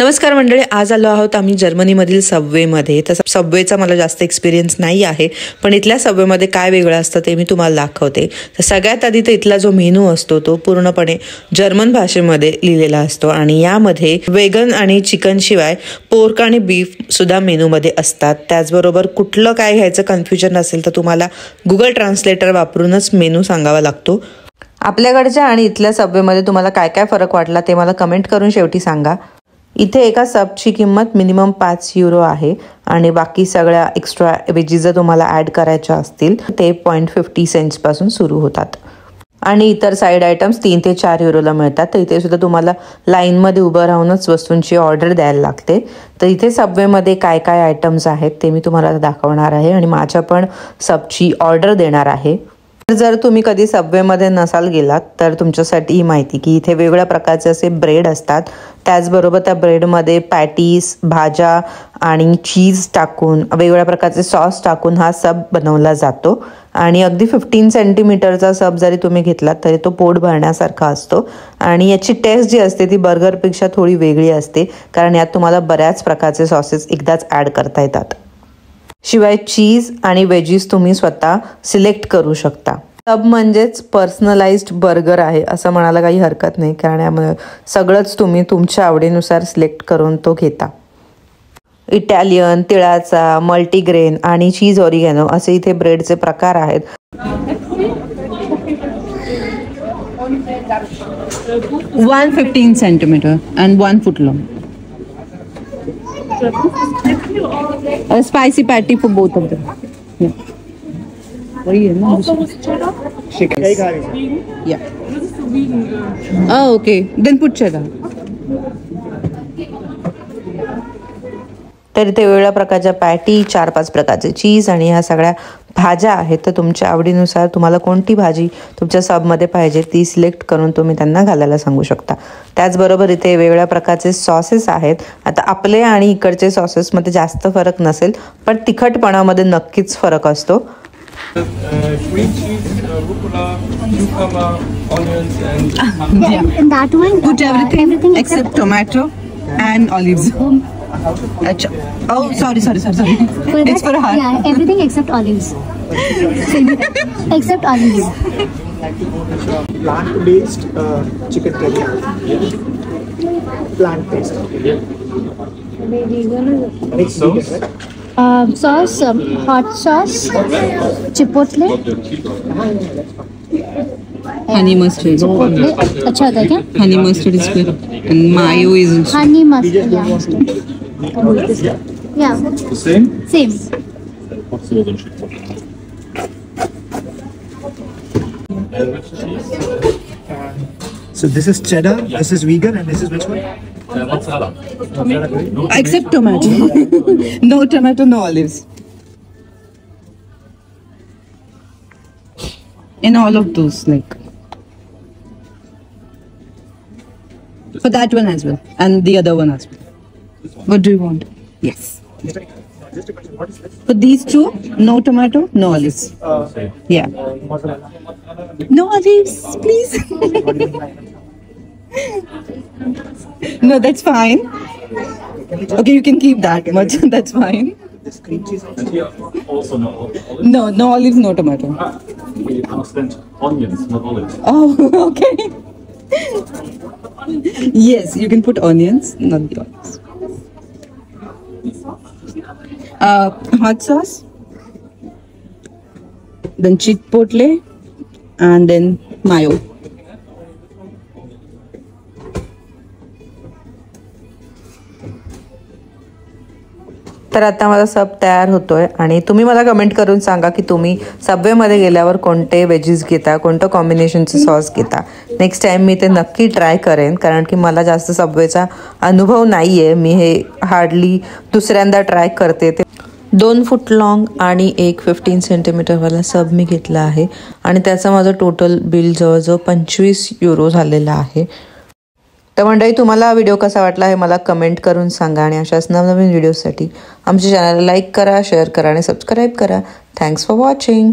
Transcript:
नमस्कार मंडळी, आज आलो आहोत आम्ही जर्मनीमधील सबवेमध्ये. तसं सबवेचा मला जास्त एक्सपिरियन्स नाही आहे, पण इथल्या सबवेमध्ये काय वेगळं असतं ते मी तुम्हाला दाखवते. तर सगळ्यात आधी तर इथला जो मेनू असतो तो पूर्णपणे जर्मन भाषेमध्ये लिहिलेला असतो आणि यामध्ये वेगन आणि चिकन शिवाय पोर्क आणि बीफ सुद्धा मेनूमध्ये असतात. त्याचबरोबर कुठलं काय घ्यायचं कन्फ्युजन असेल तर तुम्हाला गुगल ट्रान्सलेटर वापरूनच मेनू सांगावा लागतो. आपल्याकडच्या आणि इथल्या सबवेमध्ये तुम्हाला काय काय फरक वाटला ते मला कमेंट करून शेवटी सांगा. इथे एका सबची किंमत मिनिमम 5 युरो आहे आणि बाकी सगळ्या एक्स्ट्रा वेजीज जर तुम्हाला ॲड करायच्या असतील ते 0.50 सेंट्स पासून सुरू होतात आणि इतर साईड आयटम्स 3 ते 4 युरोला मिळतात. तर इथे सुद्धा तुम्हाला लाईनमध्ये उभं राहूनच वस्तूंची ऑर्डर द्यायला लागते. तर इथे सबवेमध्ये काय काय आयटम्स आहेत ते मी तुम्हाला दाखवणार आहे आणि माझ्या पण सबची ऑर्डर देणार आहे. जर तुम्ही कधी सबवेमध्ये नसाल गेलात तर तुमच्यासाठी ही माहिती की इथे वेगवेगळ्या प्रकारचे असे ब्रेड असतात. त्याचबरोबर त्या ब्रेडमध्ये पॅटीस, भाज्या आणि चीज टाकून वेगवेगळ्या प्रकारचे सॉस टाकून हा सब बनवला जातो आणि अगदी 15 सेंटीमीटरचा सब जरी तुम्ही घेतलात तरी तो पोट भरण्यासारखा असतो. आणि याची टेस्ट जी असते ती बर्गरपेक्षा थोडी वेगळी असते, कारण यात तुम्हाला बऱ्याच प्रकारचे सॉसेस एकदाच ॲड करता येतात. शिवाय चीज आणि वेजीस तुम्ही स्वतः सिलेक्ट करू शकता. सब म्हणजेच पर्सनलाइज्ड बर्गर आहे असं म्हणायला काही हरकत नाही, कारण यामध्ये सगळंच तुम्ही तुमच्या आवडीनुसार सिलेक्ट करून तो घेता. इटालियन, तिळाचा, मल्टीग्रेन आणि चीज ऑरिगॅनो असे इथे ब्रेडचे प्रकार आहेत. 115 centimeter and 1 foot long. A spicy patty for both of them. Yeah. Chicken. Yeah. Oh, okay. Then put cheddar. तर इथे वेगवेगळ्या प्रकारच्या पॅटी, 4-5 प्रकारचे चीज आणि ह्या सगळ्या भाज्या आहेत. तर तुमच्या आवडीनुसार तुम्हाला कोणती भाजी तुमच्या सबमध्ये पाहिजे ती सिलेक्ट करून तुम्ही त्यांना घालायला सांगू शकता. त्याचबरोबर इथे वेगवेगळ्या प्रकारचे सॉसेस आहेत. आता आपले आणि इकडचे सॉसेसमध्ये जास्त फरक नसेल, पण तिखटपणामध्ये नक्कीच फरक असतो. Green cheese, rucola, cucumber, onions, and In that one, put everything except tomato and olives. Oh, sorry. It's for her. Yeah, everything except olives. Except olives. plant-based chicken curry. Plant-based. Next sauce. Sauce, hot sauce, chipotle. Honey mustard. Chipotle. अच्छा होता है क्या? Honey mustard is good. And mayo is also. Honey mustard. Yeah. The same? Same. So this is cheddar, this is vegan, and this is which one? Mozzarella. Except tomato. No tomato, no olives. In all of those, like. For that one as well. And the other one as well. What do you want? Yes. Just a question, what is this? For these two, no tomato, no olives. Yeah. Mozzarella. No olives, please. No, that's fine. Okay, you can keep that much. That's fine. This cream cheese also? And here also no olives. No olives, no tomato. We understand onions, not olives. Oh, okay. Yes, you can put onions, not the olives. Hot sauce, then chipotle, and then mayo. तर आता माझा सब तयार होतोय आणि तुम्ही मला comment करून सांगा की तुम्ही सबवेमध्ये गेल्यावर कोणते वेजीज घेता, कोणतं कॉम्बिनेशनचं सॉस घेता. नेक्स्ट टाईम मी ते नक्की ट्राय करेन, कारण की मला जास्त सबवेचा अनुभव नाही आहे. मी हे हार्डली दुसऱ्यांदा ट्राय करते. ते 2 फूट लाँग आणि एक 15 सेंटीमीटरवाला सब मी घेतला आहे आणि त्याचं माझं टोटल बिल जवळजवळ 25 युरो झालेलं आहे. तर मंडळी, तुम्हाला हा व्हिडिओ कसा वाटला हे मला कमेंट करून सांगा आणि अशाच नवनवीन व्हिडिओसाठी आमच्या चॅनलला लाईक करा, शेअर करा आणि सबस्क्राईब करा. Thanks for watching.